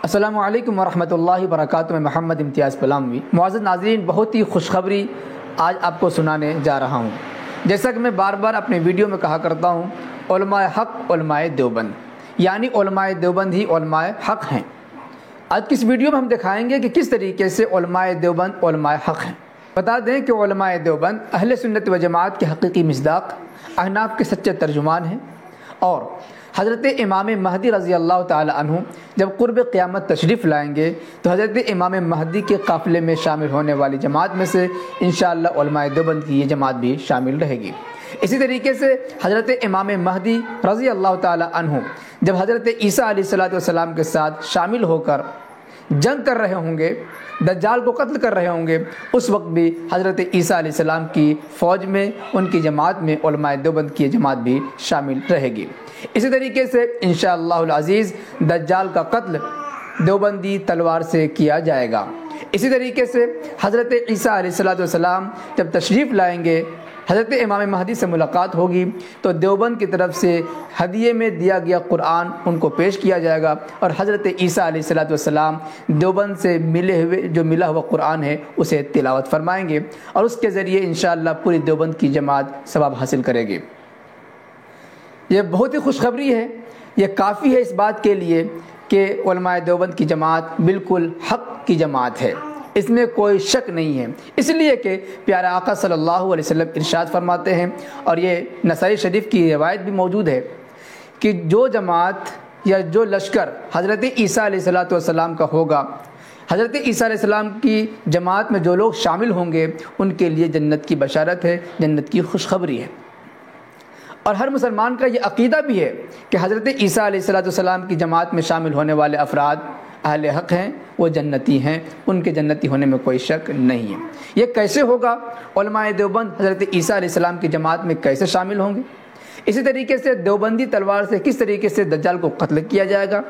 السلام علیکم ورحمۃ اللہ وبرکاتہ۔ میں محمد امتیاز پلاموی۔ معزز ناظرین، بہت ہی خوشخبری آج آپ کو سنانے جا رہا ہوں۔ جیسا کہ میں بار بار اپنے ویڈیو میں کہا کرتا ہوں، علماء حق علماء دیوبند، یعنی علماء دیوبند ہی علماء حق ہیں۔ آج کی اس ویڈیو میں ہم دکھائیں گے کہ کس طریقے سے علماء دیوبند علماء حق ہیں۔ بتا دیں کہ علماء دیوبند اہل سنت و جماعت کے حقیقی مصداق، احناف کے سچے ترجمان ہیں، اور حضرت امام مہدی رضی اللہ تعالی عنہ جب قرب قیامت تشریف لائیں گے تو حضرت امام مہدی کے قافلے میں شامل ہونے والی جماعت میں سے انشاءاللہ علماء دیوبند کی یہ جماعت بھی شامل رہے گی۔ اسی طریقے سے حضرت امام مہدی رضی اللہ تعالی عنہ جب حضرت عیسیٰ علیہ السلام کے ساتھ شامل ہو کر جنگ کر رہے ہوں گے، دجال کو قتل کر رہے ہوں گے، اس وقت بھی حضرت عیسیٰ علیہ السلام کی فوج میں، ان کی جماعت میں علماء دیوبند کی جماعت بھی شامل رہے گی۔ اسی طریقے سے انشاءاللہ العزیز دجال کا قتل دیوبندی تلوار سے کیا جائے گا۔ اسی طریقے سے حضرت عیسیٰ علیہ السلام جب تشریف لائیں گے، حضرت امام مہدی سے ملاقات ہوگی تو دیوبند کی طرف سے ہدیے میں دیا گیا قرآن ان کو پیش کیا جائے گا، اور حضرت عیسیٰ علیہ السلام دیوبند سے ملا ہوا قرآن ہے اسے تلاوت فرمائیں گے، اور اس کے ذریعے انشاءاللہ پوری دیوبند کی جماعت ثواب حاصل کرے گی۔ یہ بہت ہی خوشخبری ہے، یہ کافی ہے اس بات کے لیے کہ علماء دیوبند کی جماعت بالکل حق کی جماعت ہے، اس میں کوئی شک نہیں ہے، اس لیے کہ پیارے آقا صلی اللہ علیہ وسلم ارشاد فرماتے ہیں، اور یہ نسائی شریف کی روایت بھی موجود ہے کہ جو جماعت یا جو لشکر حضرت عیسیٰ علیہ السلام کا ہوگا، حضرت عیسیٰ علیہ السلام کی جماعت میں جو لوگ شامل ہوں گے ان کے لیے جنت کی بشارت ہے، جنت کی خوشخبری ہے۔ اور ہر مسلمان کا یہ عقیدہ بھی ہے کہ حضرت عیسیٰ علیہ السلام کی جماعت میں شامل ہونے والے افراد اہل حق ہیں، وہ جنتی ہیں، ان کے جنتی ہونے میں کوئی شک نہیں ہے۔ یہ کیسے ہوگا؟ علماء دیوبند حضرت عیسیٰ علیہ السلام کی جماعت میں کیسے شامل ہوں گے؟ اسی طریقے سے دیوبندی تلوار سے کس طریقے سے دجال کو قتل کیا جائے گا؟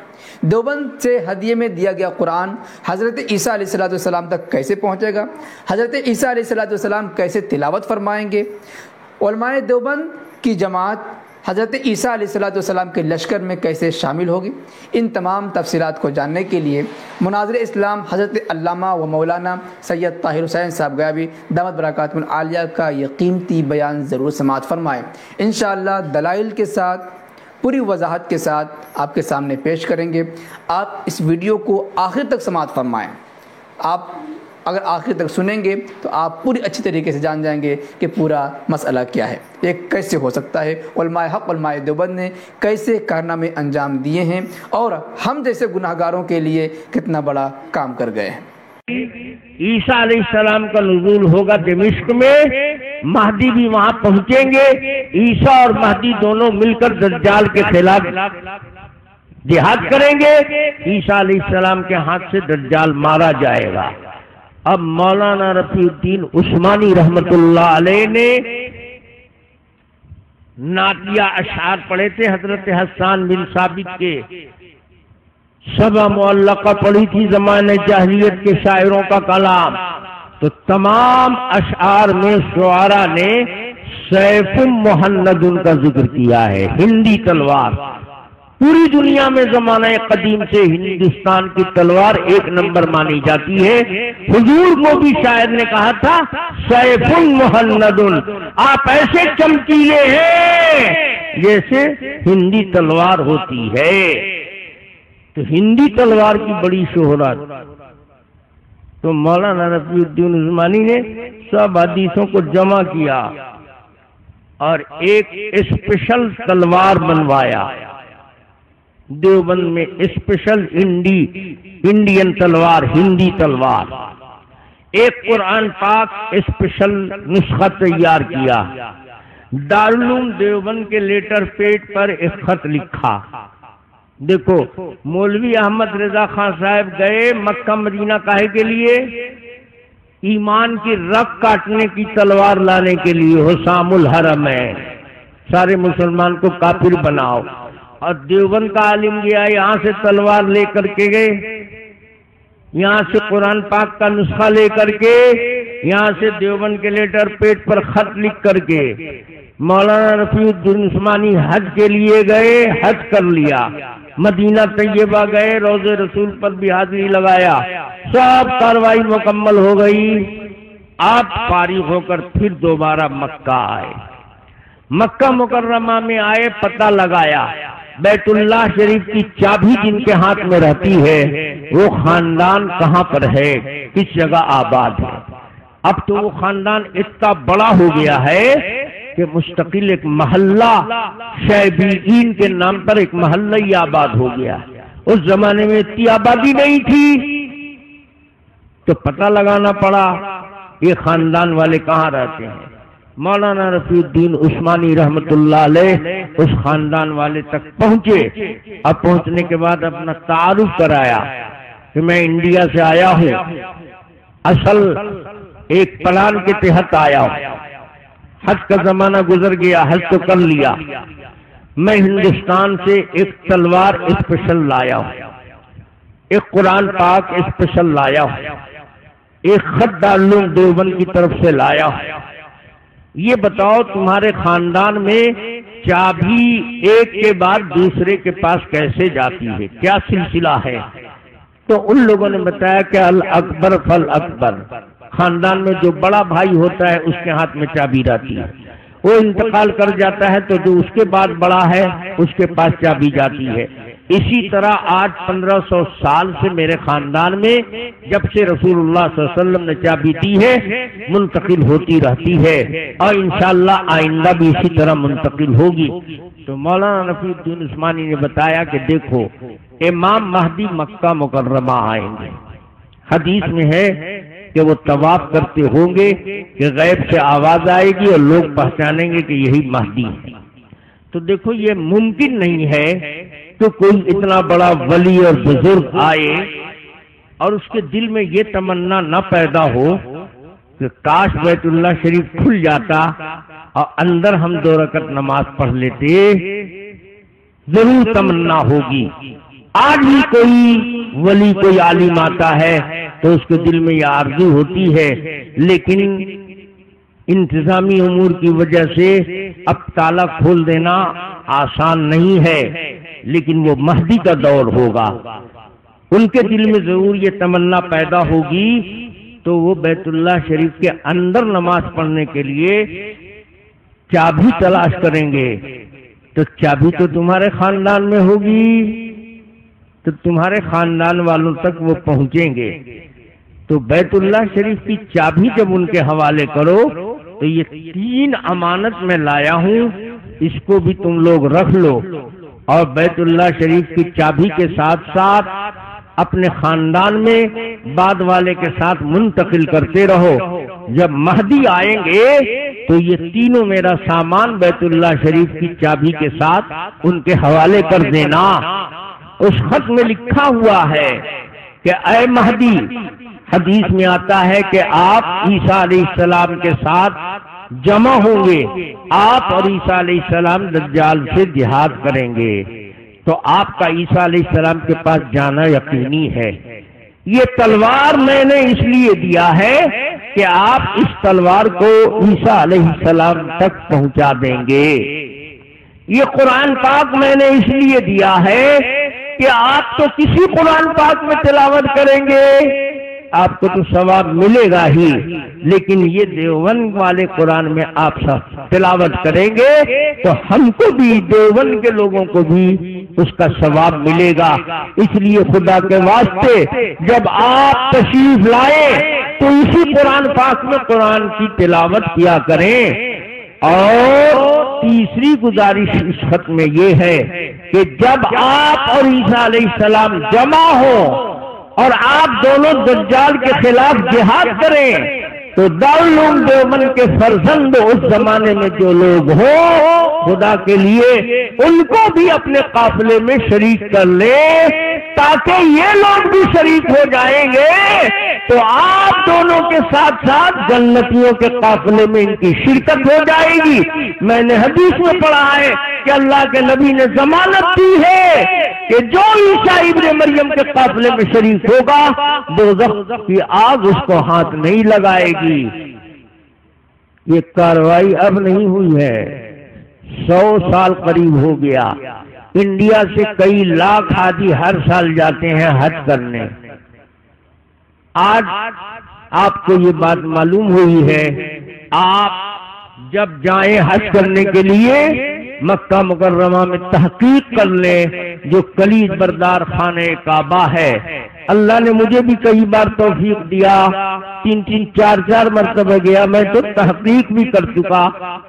دیوبند سے ہدیے میں دیا گیا قرآن حضرت عیسیٰ علیہ السلام تک کیسے پہنچے گا؟ حضرت عیسیٰ علیہ السلام کیسے تلاوت فرمائیں گے؟ علماء دیوبند کی جماعت حضرت عیسیٰ علیہ السلام کے لشکر میں کیسے شامل ہوگی؟ ان تمام تفصیلات کو جاننے کے لیے مناظر اسلام حضرت علامہ و مولانا سید طاہر حسین صاحب غیابی دامت برکاتہم العالیہ کا یہ قیمتی بیان ضرور سماعت فرمائیں۔ انشاءاللہ دلائل کے ساتھ، پوری وضاحت کے ساتھ آپ کے سامنے پیش کریں گے۔ آپ اس ویڈیو کو آخر تک سماعت فرمائیں۔ آپ اگر آخر تک سنیں گے تو آپ پوری اچھی طریقے سے جان جائیں گے کہ پورا مسئلہ کیا ہے، یہ کیسے ہو سکتا ہے، علماء حق علماء دیوبند نے کیسے کارنامے انجام دیے ہیں، اور ہم جیسے گناہگاروں کے لیے کتنا بڑا کام کر گئے ہیں۔ عیسیٰ علیہ السلام کا نزول ہوگا دمشق میں، مہدی بھی وہاں پہنچیں گے، عیسیٰ اور مہدی دونوں مل کر دجال کے خلاف جہاد کریں گے، عیسیٰ علیہ السلام کے ہاتھ سے دجال مارا جائے گا۔ اب مولانا رفیع الدین عثمانی رحمت اللہ علیہ نے نعتیہ اشعار پڑھے تھے حضرت حسان بن ثابت کے، سبع معلقہ پڑھی تھی زمانے جاہلیت کے شاعروں کا کلام، تو تمام اشعار میں شعراء نے سیف مہند کا ذکر کیا ہے، ہندی تلوار۔ پوری دنیا میں زمانہ قدیم سے ہندوستان کی تلوار ایک نمبر مانی جاتی ہے۔ حضور کو بھی شاعر نے کہا تھا سیف مہند، آپ ایسے چمکیلے ہیں جیسے ہندی تلوار ہوتی ہے۔ تو ہندی تلوار کی بڑی شہرت، تو مولانا رفیع الدین عثمانی نے سب حدیثوں کو جمع کیا اور ایک اسپیشل تلوار بنوایا۔ دیوبند میں اسپیشل انڈین تلوار، ہندی تلوار، ایک قرآن پاک اسپیشل نسخہ تیار کیا، دارالعلوم دیوبند کے لیٹر پیڈ پر ایک خط لکھا۔ دیکھو مولوی احمد رضا خان صاحب گئے مکہ مدینہ کاہے کے لیے؟ ایمان کی رگ کاٹنے کی تلوار لانے کے لیے، حسام الحرمین، سارے مسلمان کو کافر بناؤ۔ اور دیوبند کا عالم گیا یہاں سے تلوار لے کر کے گئے، یہاں سے قرآن پاک کا نسخہ لے کر کے، یہاں سے دیوبند کے لیٹر پیڈ پر خط لکھ کر کے مولانا رفیع الدین عثمانی حج کے لیے گئے، حج کر لیا، مدینہ طیبہ گئے، روضے رسول پر بھی حاضری لگایا، سب کاروائی مکمل ہو گئی۔ آپ فارغ ہو کر پھر دوبارہ مکہ آئے، مکہ مکرمہ میں آئے، پتہ لگایا بیت اللہ شریف کی چابی جن کے ہاتھ میں رہتی ہے وہ خاندان کہاں پر ہے، کس جگہ آباد ہے۔ اب تو وہ خاندان اتنا بڑا ہو گیا ہے کہ مستقل ایک محلہ شیبیین کے نام پر ایک محلہ ہی آباد ہو گیا۔ اس زمانے میں اتنی آبادی نہیں تھی، تو پتہ لگانا پڑا یہ خاندان والے کہاں رہتے ہیں۔ مولانا رفیع الدین عثمانی رحمت اللہ علیہ اس خاندان والے تک پہنچے۔ اب پہنچنے کے بعد اپنا تعارف کرایا کہ میں انڈیا سے آیا ہوں، اصل ایک پلان کے تحت آیا ہوں، حج کا زمانہ گزر گیا، حج تو کر لیا، میں ہندوستان سے ایک تلوار اسپیشل لایا ہوں، ایک قرآن پاک اسپیشل لایا ہوں، ایک خط دارالعلوم دیوبند کی طرف سے لایا ہوں۔ یہ بتاؤ تمہارے خاندان میں چابی ایک کے بعد دوسرے کے پاس کیسے جاتی ہے، کیا سلسلہ ہے؟ تو ان لوگوں نے بتایا کہ الاکبر فالاکبر، خاندان میں جو بڑا بھائی ہوتا ہے اس کے ہاتھ میں چابی رہتی ہے، وہ انتقال کر جاتا ہے تو جو اس کے بعد بڑا ہے اس کے پاس چابی جاتی ہے۔ اسی طرح آج 1500 سال سے میرے خاندان میں جب سے رسول اللہ صلی اللہ علیہ وسلم نے چابی دی ہے منتقل ہوتی رہتی ہے، اور انشاءاللہ آئندہ بھی اسی طرح منتقل ہوگی۔ تو مولانا رفیع الدین عثمانی نے بتایا کہ دیکھو امام مہدی مکہ مکرمہ آئیں گے، حدیث میں ہے کہ وہ طواف کرتے ہوں گے کہ غیب سے آواز آئے گی اور لوگ پہچانیں گے کہ یہی مہدی ہے۔ تو دیکھو یہ ممکن نہیں ہے کہ کوئی اتنا بڑا ولی اور بزرگ آئے اور اس کے دل میں یہ تمنا نہ پیدا ہو کہ کاش بیت اللہ شریف کھل جاتا اور اندر ہم 2 رکعت نماز پڑھ لیتے۔ ضرور تمنا ہوگی، آج بھی کوئی ولی کوئی عالم آتا ہے تو اس کے دل میں یہ آرزو ہوتی ہے، لیکن انتظامی امور کی وجہ سے اب تالا کھول دینا آسان نہیں ہے، لیکن وہ مہدی کا دور ہوگا، ان کے دل میں ضرور یہ تمنا پیدا ہوگی، تو وہ بیت اللہ شریف کے اندر نماز پڑھنے کے لیے چابی تلاش کریں گے۔ تو چابی تو تمہارے خاندان میں ہوگی، تو تمہارے خاندان والوں تک وہ پہنچیں گے۔ تو بیت اللہ شریف کی چابی جب ان کے حوالے کرو تو یہ 3 امانت میں لایا ہوں، اس کو بھی تم لوگ رکھ لو، اور بیت اللہ شریف کی چابی کے ساتھ ساتھ اپنے خاندان میں بعد والے کے ساتھ منتقل کرتے رہو۔ جب مہدی آئیں گے تو یہ تینوں میرا سامان بیت اللہ شریف کی چابی کے ساتھ ان کے حوالے کر دینا۔ اس خط میں لکھا ہوا ہے کہ اے مہدی، حدیث میں آتا ہے کہ آپ عیسیٰ علیہ السلام کے ساتھ جمع ہوں گے، آپ اور عیسیٰ علیہ السلام دجال سے جہاد کریں گے، تو آپ کا عیسیٰ علیہ السلام کے پاس جانا یقینی ہے۔ یہ تلوار میں نے اس لیے دیا ہے کہ آپ اس تلوار کو عیسیٰ علیہ السلام تک پہنچا دیں گے۔ یہ قرآن پاک میں نے اس لیے دیا ہے کہ آپ تو کسی قرآن پاک میں تلاوت کریں گے آپ کو تو ثواب ملے گا ہی، لیکن یہ دیوبند والے قرآن میں آپ سب تلاوت کریں گے تو ہم کو بھی دیوبند کے لوگوں کو بھی اس کا ثواب ملے گا۔ اس لیے خدا کے واسطے جب آپ تشریف لائیں تو اسی قرآن پاک میں قرآن کی تلاوت کیا کریں۔ اور تیسری گزارش اس خط میں یہ ہے کہ جب آپ اور عیسیٰ علیہ السلام جمع ہوں اور آپ دونوں دجال کے خلاف جہاد کریں تو دارالعلوم دیوبند کے فرزند اس زمانے میں جو لوگ ہوں خدا کے لیے ان کو بھی اپنے قافلے میں شریک کر لیں، تاکہ یہ لوگ بھی شریک ہو جائیں گے تو آپ دونوں کے ساتھ ساتھ جنتیوں کے قافلے میں ان کی شرکت ہو جائے گی۔ میں نے حدیث میں پڑھا ہے کہ اللہ کے نبی نے ضمانت دی ہے کہ جو عیسیٰ ابن مریم کے قافلے میں شریک ہوگا دوزخ کی آگ اس کو ہاتھ نہیں لگائے گی۔ یہ کاروائی اب نہیں ہوئی ہے، 100 سال قریب ہو گیا انڈیا سے کئی لاکھ حاجی ہر سال جاتے ہیں حج کرنے. آج آپ کو یہ بات معلوم ہوئی ہے، آپ جب جائیں حج کرنے کے لیے مکہ مکرمہ میں تحقیق کر لیں جو کلید بردار خانہ کعبہ ہے. اللہ نے مجھے بھی کئی بار توفیق دیا، 3 4 مرتبہ گیا، میں تو تحقیق بھی کر چکا.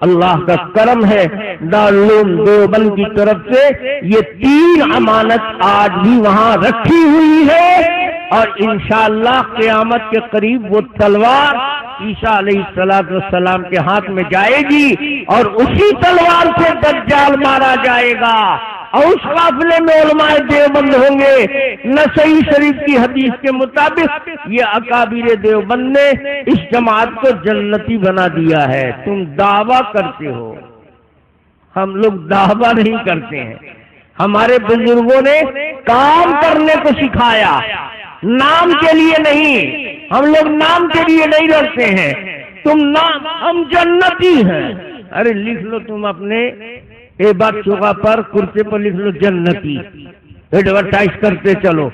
اللہ کا کرم ہے، دارالعلوم دیوبند کی طرف سے یہ 3 امانت آج بھی وہاں رکھی ہوئی ہے، اور انشاءاللہ قیامت کے قریب وہ تلوار عیسیٰ علیہ السلام کے ہاتھ میں جائے گی، اور اسی تلوار سے دجال مارا جائے گا. اور اس قافلے میں علماء دیوبند ہوں گے. نسائی شریف کی حدیث کے مطابق یہ اکابر دیوبند نے اس جماعت کو جنتی بنا دیا ہے. تم دعویٰ کرتے ہو، ہم لوگ دعویٰ نہیں کرتے ہیں. ہمارے بزرگوں نے کام کرنے کو سکھایا، نام کے لیے نہیں. ہم لوگ نام کے لیے نہیں رکھتے ہیں. تم نام، ہم جنتی ہیں. ارے لکھ لو تم اپنے بات چوکا پر، کرتے پر لکھ لو جنتی، ایڈورٹائز کرتے چلو.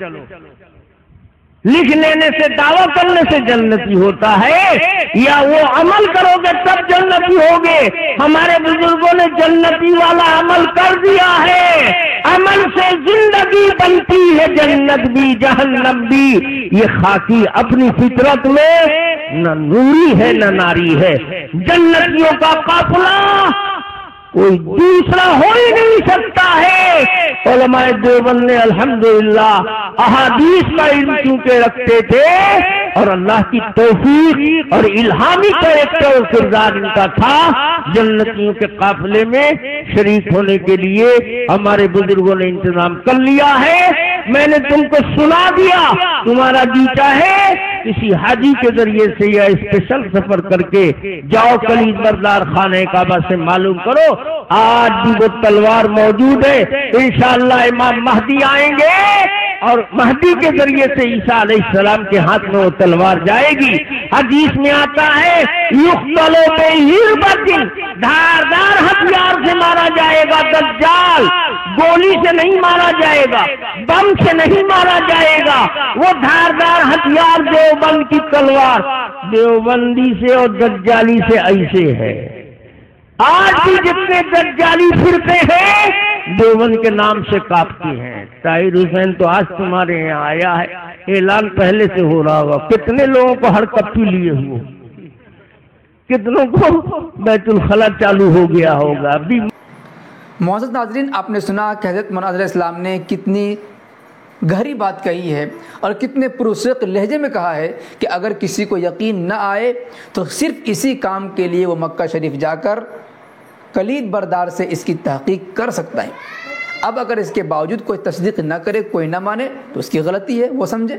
لکھ لینے سے، دعویٰ کرنے سے جنتی ہوتا ہے، یا وہ عمل کرو گے تب جنتی ہوگے؟ ہمارے بزرگوں نے جنتی والا عمل کر دیا ہے. عمل سے زندگی بنتی ہے، جنت بھی جہنم بھی. یہ خاکی اپنی فطرت میں نہ نوری ہے نہ ناری ہے. جنتیوں کا قافلہ کوئی دوسرا ہو ہی نہیں سکتا ہے. علماء دیوبند نے الحمدللہ احادیث کا علم چونکہ رکھتے تھے، اور اللہ کی توفیق اور الہامی کریکٹر اور کردار ان کا تھا، جنتیوں کے قافلے میں شریک ہونے کے لیے ہمارے بزرگوں نے انتظام کر لیا ہے. میں نے تم کو سنا دیا، تمہارا جی چاہے کسی حاجی کے ذریعے سے یا اسپیشل سفر کر کے جاؤ، کلید بردار خانہ کعبہ سے معلوم کرو. آج بھی وہ تلوار موجود ہے. انشاءاللہ امام مہدی آئیں گے، اور مہدی کے ذریعے سے عیسیٰ علیہ السلام کے ہاتھ میں وہ تلوار جائے گی. حدیث میں آتا ہے یقتل بحربۃ، دھاردار ہتھیار سے مارا جائے گا دجال. گولی سے نہیں مارا جائے گا، بم سے نہیں مارا جائے گا. وہ دھاردار ہتھیار دیوبند کی تلوار دیوبندی سے اور دجالی سے ایسے ہے. آج بھی جتنے دجالی فرقے ہیں دیوبند کے نام سے کاپتے ہیں. طاہر حسین تو آج تمہارے یہاں آیا ہے، اعلان پہلے سے ہو رہا ہوگا. کتنے لوگوں کو ہر کپی لیے ہوئے، کتنوں کو بیت الخلا چالو ہو گیا ہوگا. ابھی معزز ناظرین، آپ نے سنا کہ حضرت مولانا علیہ السلام نے کتنی گہری بات کہی ہے، اور کتنے پرسرخ لہجے میں کہا ہے کہ اگر کسی کو یقین نہ آئے تو صرف اسی کام کے لیے وہ مکہ شریف جا کر کلید بردار سے اس کی تحقیق کر سکتا ہے. اب اگر اس کے باوجود کوئی تصدیق نہ کرے، کوئی نہ مانے، تو اس کی غلطی ہے، وہ سمجھے.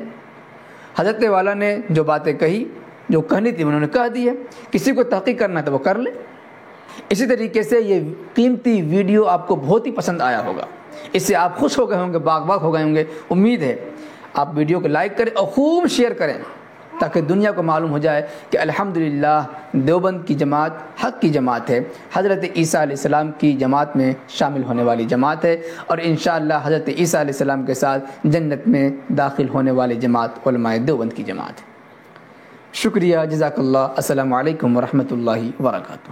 حضرت والا نے جو باتیں کہی، جو کہنی تھی انہوں نے کہہ دی ہے. کسی کو تحقیق کرنا ہے تو وہ کر لے. اسی طریقے سے یہ قیمتی ویڈیو آپ کو بہت ہی پسند آیا ہوگا، اس سے آپ خوش ہو گئے ہوں گے، باغ ہو گئے ہوں گے. امید ہے آپ ویڈیو کو لائک کریں اور خوب شیئر کریں، تاکہ دنیا کو معلوم ہو جائے کہ الحمدللہ دیوبند کی جماعت حق کی جماعت ہے، حضرت عیسیٰ علیہ السلام کی جماعت میں شامل ہونے والی جماعت ہے، اور انشاءاللہ حضرت عیسیٰ علیہ السلام کے ساتھ جنت میں داخل ہونے والی جماعت علماء دیوبند کی جماعت ہے. شکریہ، جزاک اللہ. السلام علیکم ورحمۃ اللہ وبرکاتہ.